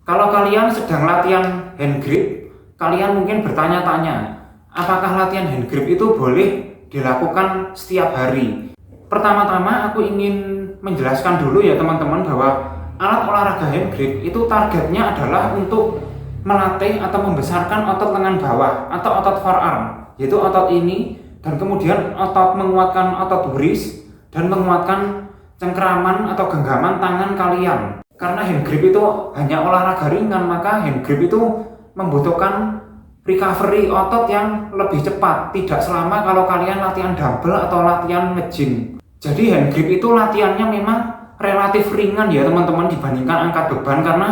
Kalau kalian sedang latihan hand grip, kalian mungkin bertanya-tanya, apakah latihan hand grip itu boleh dilakukan setiap hari? Pertama-tama aku ingin menjelaskan dulu ya teman-teman bahwa alat olahraga hand grip itu targetnya adalah untuk melatih atau membesarkan otot lengan bawah atau otot forearm, yaitu otot ini, dan kemudian otot menguatkan otot wrist dan menguatkan cengkeraman atau genggaman tangan kalian. Karena hand grip itu hanya olahraga ringan, maka hand grip itu membutuhkan recovery otot yang lebih cepat, tidak selama kalau kalian latihan dumbbell atau latihan nge-gym. Jadi hand grip itu latihannya memang relatif ringan ya teman-teman dibandingkan angkat beban, karena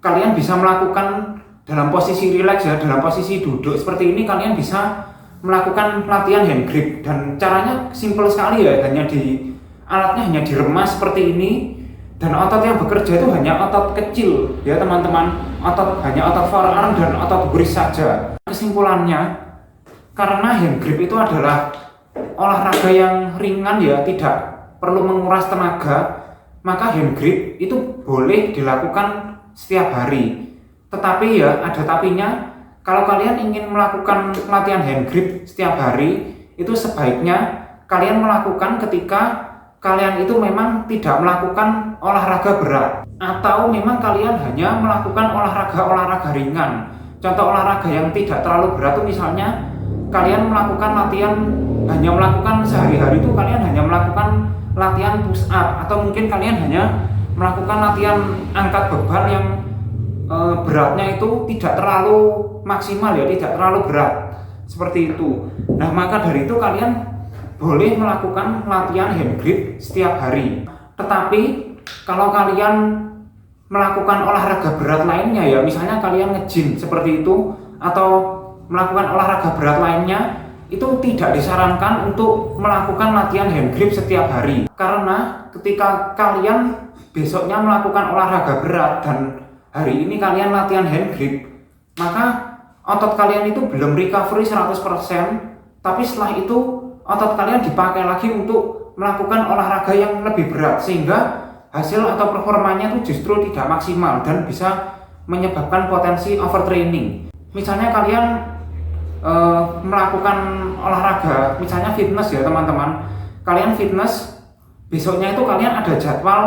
kalian bisa melakukan dalam posisi relax ya, dalam posisi duduk seperti ini kalian bisa melakukan latihan hand grip, dan caranya simple sekali ya, alatnya hanya diremas seperti ini, dan otot yang bekerja itu hanya otot kecil ya teman-teman, hanya otot forearm dan otot wrist saja. Kesimpulannya, karena hand grip itu adalah olahraga yang ringan ya, tidak perlu menguras tenaga, maka hand grip itu boleh dilakukan setiap hari. Tetapi ya ada tapinya, kalau kalian ingin melakukan latihan hand grip setiap hari, itu sebaiknya kalian melakukan ketika kalian itu memang tidak melakukan olahraga berat, atau memang kalian hanya melakukan olahraga ringan. Contoh olahraga yang tidak terlalu berat itu misalnya kalian hanya melakukan sehari-hari itu kalian hanya melakukan latihan push up, atau mungkin kalian hanya melakukan latihan angkat beban yang beratnya itu tidak terlalu maksimal ya, tidak terlalu berat seperti itu. Nah maka dari itu kalian boleh melakukan latihan hand grip setiap hari. Tetapi kalau kalian melakukan olahraga berat lainnya ya, misalnya kalian nge-gym seperti itu, atau melakukan olahraga berat lainnya, itu tidak disarankan untuk melakukan latihan hand grip setiap hari. Karena ketika kalian besoknya melakukan olahraga berat dan hari ini kalian latihan hand grip, maka otot kalian itu belum recovery 100%, tapi setelah itu otot kalian dipakai lagi untuk melakukan olahraga yang lebih berat, sehingga hasil atau performanya itu justru tidak maksimal dan bisa menyebabkan potensi overtraining. Misalnya kalian melakukan olahraga, misalnya fitness ya teman-teman, kalian fitness, besoknya itu kalian ada jadwal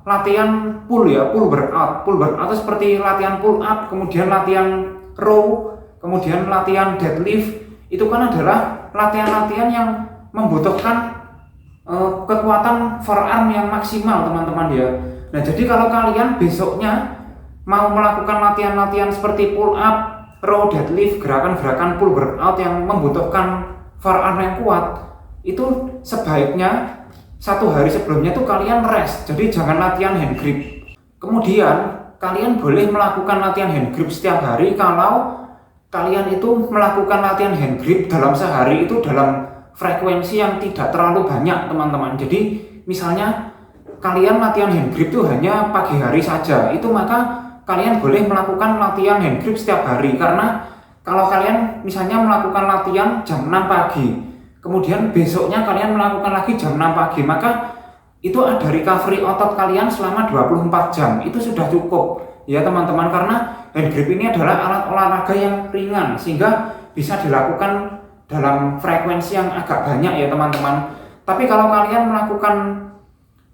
latihan pull workout itu seperti latihan pull up, kemudian latihan row, kemudian latihan deadlift. Itu kan adalah latihan-latihan yang membutuhkan kekuatan forearm yang maksimal teman-teman ya. Nah jadi kalau kalian besoknya mau melakukan latihan-latihan seperti pull up, row, deadlift, gerakan-gerakan pull workout yang membutuhkan forearm yang kuat, itu sebaiknya satu hari sebelumnya tuh kalian rest, jadi jangan latihan hand grip. Kemudian kalian boleh melakukan latihan hand grip setiap hari kalau kalian itu melakukan latihan hand grip dalam sehari itu dalam frekuensi yang tidak terlalu banyak teman-teman. Jadi misalnya kalian latihan hand grip itu hanya pagi hari saja, itu maka kalian boleh melakukan latihan hand grip setiap hari. Karena kalau kalian misalnya melakukan latihan jam 6 pagi, kemudian besoknya kalian melakukan lagi jam 6 pagi, maka itu ada recovery otot kalian selama 24 jam, itu sudah cukup ya teman-teman. Karena hand grip ini adalah alat olahraga yang ringan, sehingga bisa dilakukan dalam frekuensi yang agak banyak ya teman-teman. Tapi kalau kalian melakukan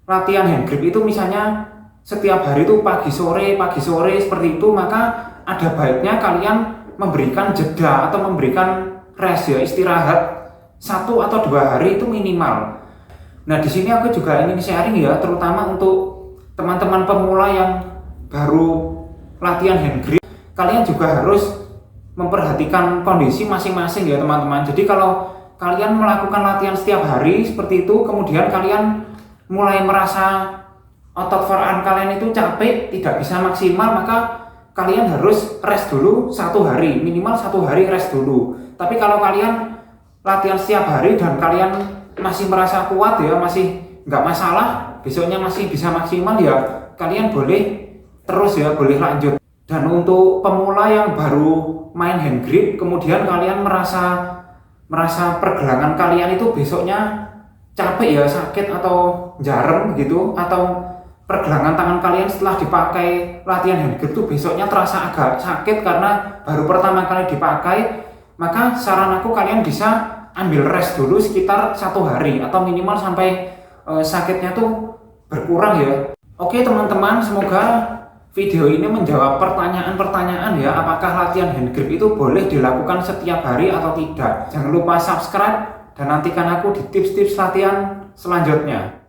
latihan hand grip itu misalnya setiap hari itu pagi sore seperti itu, maka ada baiknya kalian memberikan jeda atau memberikan rest ya, istirahat 1 atau 2 hari itu minimal. Nah di sini aku juga ingin sharing ya, terutama untuk teman-teman pemula yang baru latihan hand grip, kalian juga harus memperhatikan kondisi masing-masing ya teman-teman. Jadi kalau kalian melakukan latihan setiap hari seperti itu, kemudian kalian mulai merasa otot forearm kalian itu capek, tidak bisa maksimal, maka kalian harus rest dulu 1 hari, minimal 1 hari rest dulu. Tapi kalau kalian latihan setiap hari dan kalian masih merasa kuat ya, masih nggak masalah, besoknya masih bisa maksimal ya, kalian boleh terus ya, boleh lanjut. Dan untuk pemula yang baru main hand grip, kemudian kalian merasa pergelangan kalian itu besoknya capek ya, sakit atau jarem gitu, atau pergelangan tangan kalian setelah dipakai latihan hand grip tuh besoknya terasa agak sakit karena baru pertama kali dipakai, maka saran aku kalian bisa ambil rest dulu sekitar 1 hari atau minimal sampai sakitnya tuh berkurang ya. Oke teman-teman, semoga video ini menjawab pertanyaan-pertanyaan ya, apakah latihan hand grip itu boleh dilakukan setiap hari atau tidak. Jangan lupa subscribe dan nantikan aku di tips-tips latihan selanjutnya.